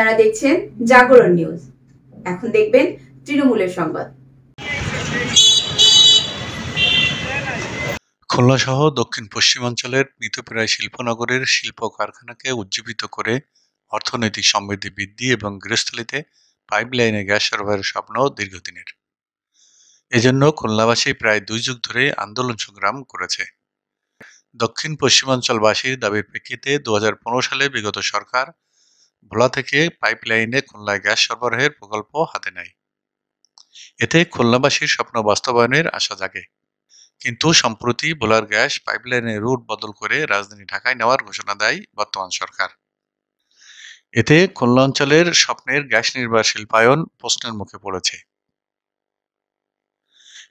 আপনারা দেখছেন জাগরণ নিউজ। এখন দেখবেন তৃণমূলের সংবাদ। খুলনা সহ দক্ষিণ পশ্চিমাঞ্চলের মৃতপ্রায় শিল্পনগরের শিল্প কারখানাকে উজ্জীবিত করে অর্থনৈতিক সমৃদ্ধি বৃদ্ধি এবং গৃহস্থলীতে পাইপলাইনে গ্যাস সরবরাহের স্বপ্ন দীর্ঘদিনের। এজন্য খুলনাবাসী প্রায় 2 যুগ ধরে আন্দোলন সংগ্রাম করেছে। দক্ষিণ পশ্চিমাঞ্চলবাসীর দাবির প্রেক্ষিতে 2015 সালে বিগত সরকার ভোলা থেকে পাইপলাইনে খুলনায় গ্যাস সরবরাহের প্রকল্প হাতে নেয়। এতে খুলনাবাসীর স্বপ্ন বাস্তবায়নের আশা জাগে। কিন্তু সম্প্রতি ভোলার গ্যাস পাইপলাইনের রুট বদল করে রাজধানী ঢাকায় নেওয়ার ঘোষণা দেয় বর্তমান সরকার। এতে খুলনা অঞ্চলের স্বপ্নের গ্যাস নির্ভর শিল্পায়ন প্রশ্নের মুখে পড়েছে।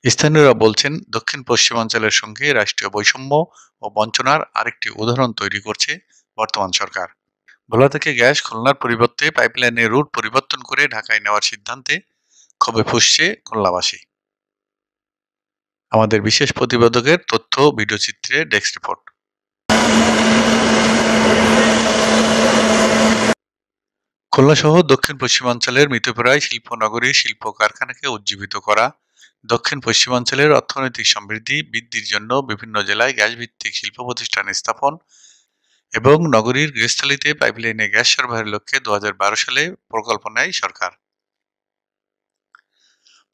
স্থানীয়রা বলছেন, দক্ষিণ পশ্চিমাঞ্চলের সঙ্গে রাষ্ট্রীয় বৈষম্য ও বঞ্চনার আরেকটি উদাহরণ তৈরি করছে বর্তমান সরকার। ভোলা থেকে গ্যাস খুলনার পরিবর্তে পাইপলাইনের রুট পরিবর্তন করে ঢাকায় নেওয়ার সিদ্ধান্তে ক্ষোভে ফুঁসছে খুলনাবাসী। আমাদের বিশেষ প্রতিবেদকের তথ্য ভিডিও চিত্রে ডেস্ক রিপোর্ট। খুলনা সহ দক্ষিণ পশ্চিমাঞ্চলের মৃতপ্রায় শিল্পনগরী শিল্প কারখানাকে উজ্জীবিত করা, দক্ষিণ পশ্চিমাঞ্চলের অর্থনৈতিক সমৃদ্ধি বৃদ্ধির জন্য বিভিন্ন জেলায় গ্যাস ভিত্তিক শিল্প প্রতিষ্ঠান স্থাপন এবং নগরীর গৃহস্থলীতে পাইপলাইনে গ্যাস সরবরাহের লক্ষ্যে 2012 সালে প্রকল্প নেয় সরকার।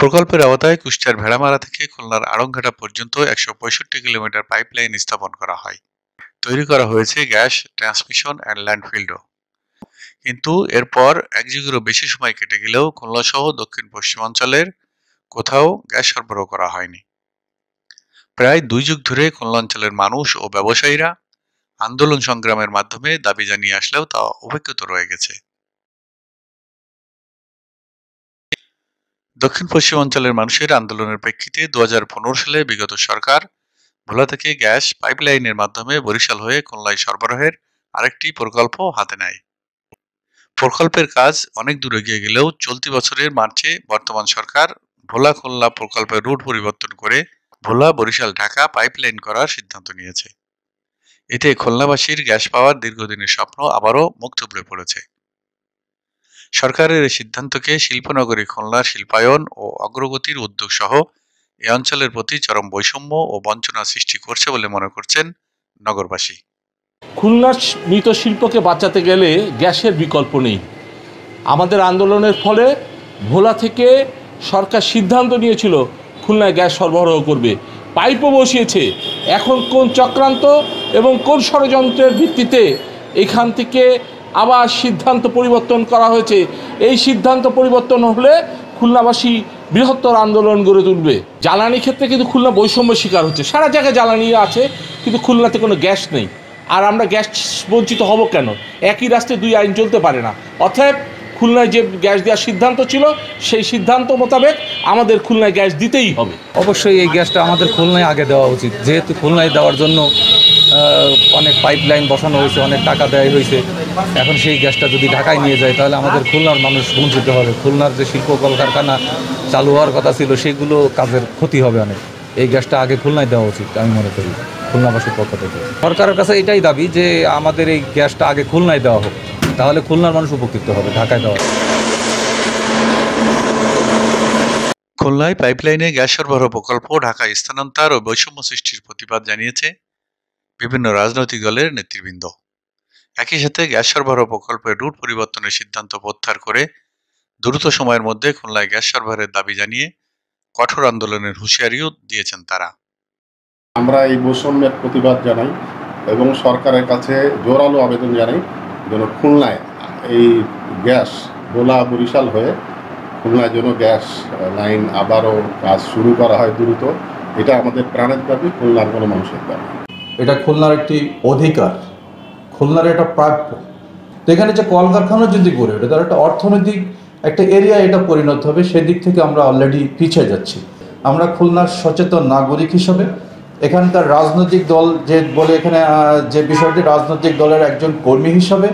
প্রকল্পের আওতায় কুষ্টিয়ার ভেড়ামারা থেকে খুলনার আড়ংঘাটা পর্যন্ত 165 কিলোমিটার পাইপলাইন স্থাপন করা হয়। তৈরি করা হয়েছে গ্যাস ট্রান্সমিশন অ্যান্ড ল্যান্ডফিল্ডও। কিন্তু এরপর 1 যুগেরও বেশি সময় কেটে গেলেও খুলনা সহ দক্ষিণ পশ্চিমাঞ্চলের কোথাও গ্যাস সরবরাহ করা হয়নি। প্রায় 2 যুগ ধরে খুলনা অঞ্চলের মানুষ ও ব্যবসায়ীরা আন্দোলন সংগ্রামের মাধ্যমে দাবি জানিয়ে আসলেও তা উপেক্ষিত রয়ে গেছে। দক্ষিণ পশ্চিমাঞ্চলের মানুষের আন্দোলনের প্রেক্ষিতে 2015 সালে বিগত সরকার ভোলা থেকে গ্যাস পাইপলাইনের মাধ্যমে বরিশাল হয়ে খুলনায় সরবরাহের আরেকটি প্রকল্প হাতে নেয়। প্রকল্পের কাজ অনেক দূর এগিয়ে গেলেও চলতি বছরের মার্চে বর্তমান সরকার ভোলা খুলনা প্রকল্পের রুট পরিবর্তন করে ভোলা বরিশাল ঢাকা পাইপলাইন করার সিদ্ধান্ত নিয়েছে। এতে খুলনাবাসীর গ্যাস পাওয়ার দীর্ঘদিনের স্বপ্ন আবারও মুখ থুবড়ে পড়েছে। সরকারের এই সিদ্ধান্তকে শিল্পনগরী খুলনার শিল্পায়ন ও অগ্রগতির উদ্যোগ সহ এ অঞ্চলের প্রতি চরম বৈষম্য ও বঞ্চনা সৃষ্টি করছে বলে মনে করছেন নগরবাসী। খুলনার মৃত শিল্পকে বাঁচাতে গেলে গ্যাসের বিকল্প নেই। আমাদের আন্দোলনের ফলে ভোলা থেকে সরকার সিদ্ধান্ত নিয়েছিল খুলনায় গ্যাস সরবরাহ করবে, পাইপও বসিয়েছে। এখন কোন চক্রান্ত এবং কোন ষড়যন্ত্রের ভিত্তিতে এখান থেকে আবার সিদ্ধান্ত পরিবর্তন করা হয়েছে। এই সিদ্ধান্ত পরিবর্তন হলে খুলনাবাসী বৃহত্তর আন্দোলন গড়ে তুলবে। জ্বালানি ক্ষেত্রে কিন্তু খুলনা বৈষম্য শিকার হচ্ছে। সারা জায়গায় জ্বালানি আছে, কিন্তু খুলনাতে কোনো গ্যাস নেই। আর আমরা গ্যাস বঞ্চিত হব কেন? একই রাস্তায় 2 আইন চলতে পারে না। অতএব খুলনায় যে গ্যাস দেওয়ার সিদ্ধান্ত ছিল, সেই সিদ্ধান্ত মোতাবেক আমাদের খুলনায় গ্যাস দিতেই হবে। অবশ্যই এই গ্যাসটা আমাদের খুলনায় আগে দেওয়া উচিত, যেহেতু খুলনায় দেওয়ার জন্য অনেক পাইপলাইন বসানো হয়েছে, অনেক টাকা দেওয়া হয়েছে। এখন সেই গ্যাসটা যদি ঢাকায় নিয়ে যায় তাহলে আমাদের খুলনার মানুষ বঞ্চিত হবে। খুলনার যে শিল্প কলকারখানা চালু হওয়ার কথা ছিল সেগুলো কাজের ক্ষতি হবে অনেক। এই গ্যাসটা আগে খুলনায় দেওয়া উচিত আমি মনে করি খুলনাবাসীর পক্ষ থেকে। সরকারের কাছে এটাই দাবি যে আমাদের এই গ্যাসটা আগে খুলনায় দেওয়া হোক, তাহলে খুলনার মানুষ উপকৃত হবে ঢাকায় দেওয়া। খুলনায় পাইপলাইনে গ্যাস সরবরাহ প্রকল্প ঢাকায় স্থানান্তর ও বৈষম্য সৃষ্টির প্রতিবাদ জানিয়েছে বিভিন্ন রাজনৈতিক দলের নেতৃবৃন্দ। একই সাথে গ্যাস সরবরাহ প্রকল্পের রুট পরিবর্তনের সিদ্ধান্ত প্রত্যাহার করে দ্রুত সময়ের মধ্যে খুলনায় গ্যাস সরবরাহের দাবি জানিয়ে কঠোর আন্দোলনের হুঁশিয়ারিও দিয়েছেন তারা। আমরা এই বৈষম্যের প্রতিবাদ জানাই এবং সরকারের কাছে জোরালো আবেদন জানাই যেন খুলনায় এই গ্যাস ভোলা বরিশাল হয়ে খুলনায় যেন গ্যাস লাইন আবারও কাজ শুরু করা হয় দ্রুত। এটা আমাদের প্রাণের দাবি, খুলনার কোনো মানুষের দাবি। এটা খুলনার একটি অধিকার, খুলনার একটা প্রাপ্য। তো এখানে যে কলকারখানা যদি গড়ে ওঠে তার একটা অর্থনৈতিক একটা এরিয়া এটা পরিণত হবে, সেদিক থেকে আমরা অলরেডি পিছিয়ে যাচ্ছি। আমরা খুলনার সচেতন নাগরিক হিসাবে এখানকার রাজনৈতিক দল যে বলে এখানে যে বিষয়টি রাজনৈতিক দলের একজন কর্মী হিসাবে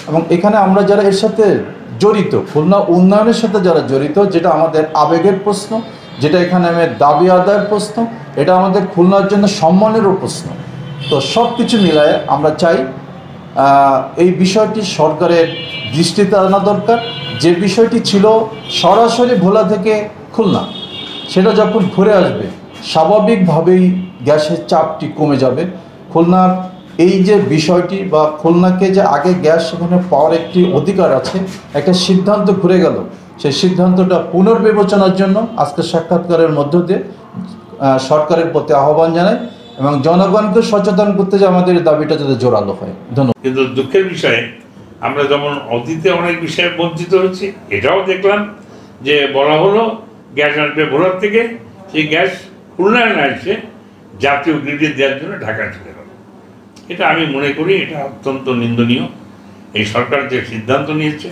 এবং এখানে আমরা যারা এর সাথে জড়িত, খুলনা উন্নয়নের সাথে যারা জড়িত, যেটা আমাদের আবেগের প্রশ্ন, যেটা এখানে আমাদের দাবি আদায়ের প্রশ্ন, এটা আমাদের খুলনার জন্য সম্মানেরও প্রশ্ন। তো সব কিছু মিলায়ে আমরা চাই এই বিষয়টি সরকারের দৃষ্টিতে আনা দরকার। যে বিষয়টি ছিল সরাসরি ভোলা থেকে খুলনা, সেটা যখন ঘুরে আসবে স্বাভাবিকভাবেই গ্যাসের চাপটি কমে যাবে। খুলনার এই যে বিষয়টি বা খুলনাকে যে আগে গ্যাস সেখানে পাওয়ার একটি অধিকার আছে, একটা সিদ্ধান্ত ঘুরে গেল, সেই সিদ্ধান্তটা পুনর্বিবেচনার জন্য আজকে সাক্ষাৎকারের মধ্য দিয়ে সরকারের প্রতি আহ্বান জানাই এবং জনগণকে সচেতন করতে যে আমাদের দাবিটা যাতে জোরালো হয়। ধন্যবাদ। কিন্তু দুঃখের বিষয়ে আমরা যেমন অতীতে অনেক বিষয়ে বঞ্চিত হচ্ছি, এটাও দেখলাম যে বলা হলো গ্যাস আসবে ভোলার থেকে, সেই গ্যাস খুলনায় না এসে জাতীয় গ্রিডে দেওয়ার জন্য ঢাকায় চলে গেল। এটা আমি মনে করি এটা অত্যন্ত নিন্দনীয়। এই সরকার যে সিদ্ধান্ত নিয়েছে,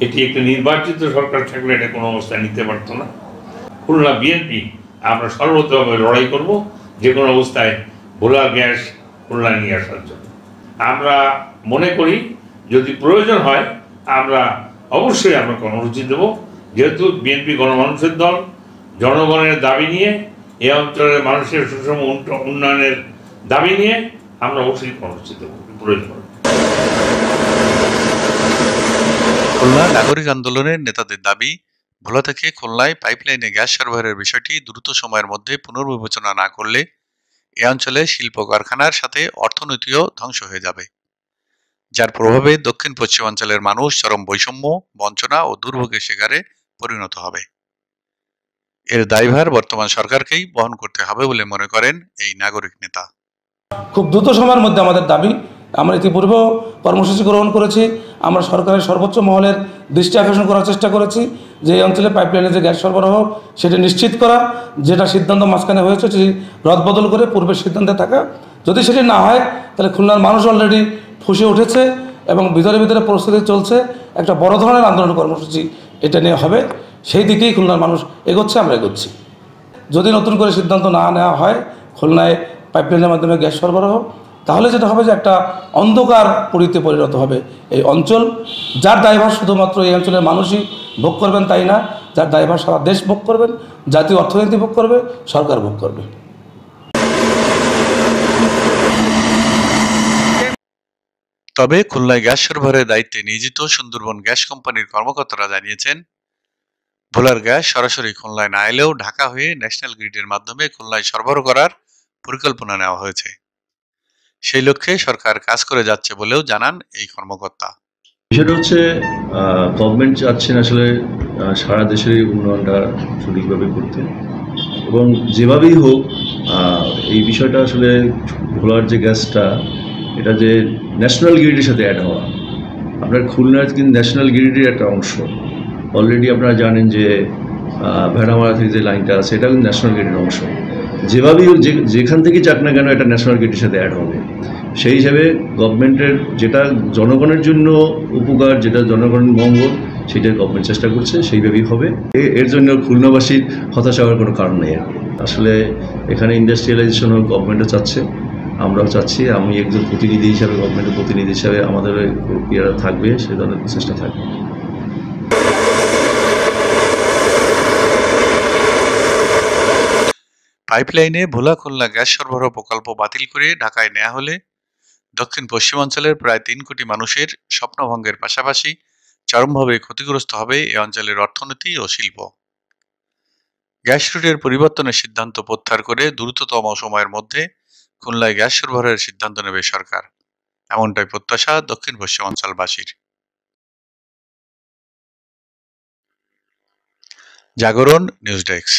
এটি একটি নির্বাচিত সরকার থাকলে এটা কোনো অবস্থায় নিতে পারত না। খুলনা বিএনপি আমরা সর্বতভাবে লড়াই করব যে কোনো অবস্থায় ভোলার গ্যাস খুলনায় নিয়ে আসার জন্য। আমরা মনে করি যদি প্রয়োজন হয় আমরা অবশ্যই আমরা কর্মসূচি দেব, যেহেতু বিএনপি গণমানুষের দল, জনগণের দাবি নিয়ে, এই অঞ্চলের মানুষের সুষম উন্নয়নের দাবি নিয়ে আমরা অবশ্যই কর্মসূচি দেব প্রয়োজন। খুলনা নাগরিক আন্দোলনের নেতাদের দাবি, ভোলা থেকে খুলনায় পাইপলাইনে গ্যাস সরবরাহের বিষয়টি দ্রুত সময়ের মধ্যে পুনর্বিবেচনা না করলে এ অঞ্চলে শিল্প কারখানার সাথে অর্থনীতিও ধ্বংস হয়ে যাবে, যার প্রভাবে দক্ষিণ পশ্চিমাঞ্চলের মানুষ চরম বৈষম্য, বঞ্চনা ও দুর্ভোগের শিকারে পরিণত হবে। এর দায়ভার বর্তমান সরকারকেই বহন করতে হবে বলে মনে করেন এই নাগরিক নেতা। খুব দ্রুত সময়ের মধ্যে আমাদের দাবি, আমরা ইতিপূর্বেও কর্মসূচি গ্রহণ করেছি, আমরা সরকারের সর্বোচ্চ মহলের দৃষ্টি আকর্ষণ করার চেষ্টা করেছি যে এই অঞ্চলে পাইপলাইনে যে গ্যাস সরবরাহ সেটা নিশ্চিত করা, যেটা সিদ্ধান্ত মাঝখানে হয়েছে সেটি রদবদল করে পূর্বের সিদ্ধান্তে থাকা। যদি সেটি না হয় তাহলে খুলনার মানুষ অলরেডি ফুঁসে উঠেছে এবং ভিতরে ভিতরে প্রস্তুতি চলছে, একটা বড় ধরনের আন্দোলন কর্মসূচি এটা নিয়ে হবে, সেই দিকেই খুলনার মানুষ এগোচ্ছে, আমরা এগোচ্ছি। যদি নতুন করে সিদ্ধান্ত না নেওয়া হয় খুলনায় পাইপলাইনের মাধ্যমে গ্যাস সরবরাহ, তাহলে যেটা হবে যে একটা অন্ধকার পরিতে পরিণত হবে এই অঞ্চল, যার দায়ভার শুধুমাত্র এই অঞ্চলের মানুষই ভোগ করবেন তাই না, যার দায়ভার সারা দেশ ভোগ করবেন, জাতীয় অর্থনীতি ভোগ করবে, সরকার ভোগ করবে। তবে খুলনায় গ্যাস সরবরাহের দায়িত্বে নিয়োজিত সুন্দরবন গ্যাস কোম্পানির কর্মকর্তারা জানিয়েছেন, ভোলার গ্যাস সরাসরি খুলনায় না এলেও ঢাকা হয়ে ন্যাশনাল গ্রিডের মাধ্যমে খুলনায় সরবরাহ করার পরিকল্পনা নেওয়া হয়েছে। সেই লক্ষ্যে সরকার কাজ করে যাচ্ছে বলেও জানান এই কর্মকর্তা। বিষয়টা হচ্ছে গভর্নমেন্ট চাচ্ছেন আসলে সারা দেশের উন্নয়নটা সঠিকভাবে করতে, এবং যেভাবেই হোক এই বিষয়টা আসলে ভোলার যে গ্যাসটা এটা যে ন্যাশনাল গ্রিডের সাথে অ্যাড হওয়া, আপনার খুলনার কিন্তু ন্যাশনাল গ্রিডের একটা অংশ। অলরেডি আপনারা জানেন যে ভেড়ামারা থেকে যে লাইনটা আছে এটা কিন্তু ন্যাশনাল গ্রিডের অংশ। যেভাবেই হোক যেখান থেকে যাক না কেন এটা ন্যাশনাল গ্রিডের সাথে অ্যাড হবে। সেই হিসাবে গভর্নমেন্টের যেটা জনগণের জন্য উপকার, যেটা জনগণের মঙ্গল, সেটা গভর্নমেন্ট চেষ্টা করছে, সেইভাবেই হবে। এর জন্য খুলনাবাসীর হতাশা হওয়ার কোনো কারণ নেই। আসলে এখানে ইন্ডাস্ট্রিয়ালাইজেশন গভর্নমেন্টও চাচ্ছে, আমরাও চাচ্ছি। আমি একজন প্রতিনিধি হিসাবে, গভর্নমেন্টের প্রতিনিধি হিসাবে আমাদের প্রক্রিয়া থাকবে, সে ধরনের প্রচেষ্টা থাকবে। পাইপলাইনে ভোলা খুলনা গ্যাস সরবরাহ প্রকল্প বাতিল করে ঢাকায় নেওয়া হলে দক্ষিণ পশ্চিমাঞ্চলের প্রায় 3 কোটি মানুষের স্বপ্নভঙ্গের পাশাপাশি চরমভাবে ক্ষতিগ্রস্ত হবে এ অঞ্চলের অর্থনীতি ও শিল্প। গ্যাস রুটের পরিবর্তনের সিদ্ধান্ত প্রত্যাহার করে দ্রুততম সময়ের মধ্যে খুলনায় গ্যাস সরবরাহের সিদ্ধান্ত নেবে সরকার, এমনটাই প্রত্যাশা দক্ষিণ পশ্চিমাঞ্চলবাসীর। জাগরণ নিউজ ডেস্ক।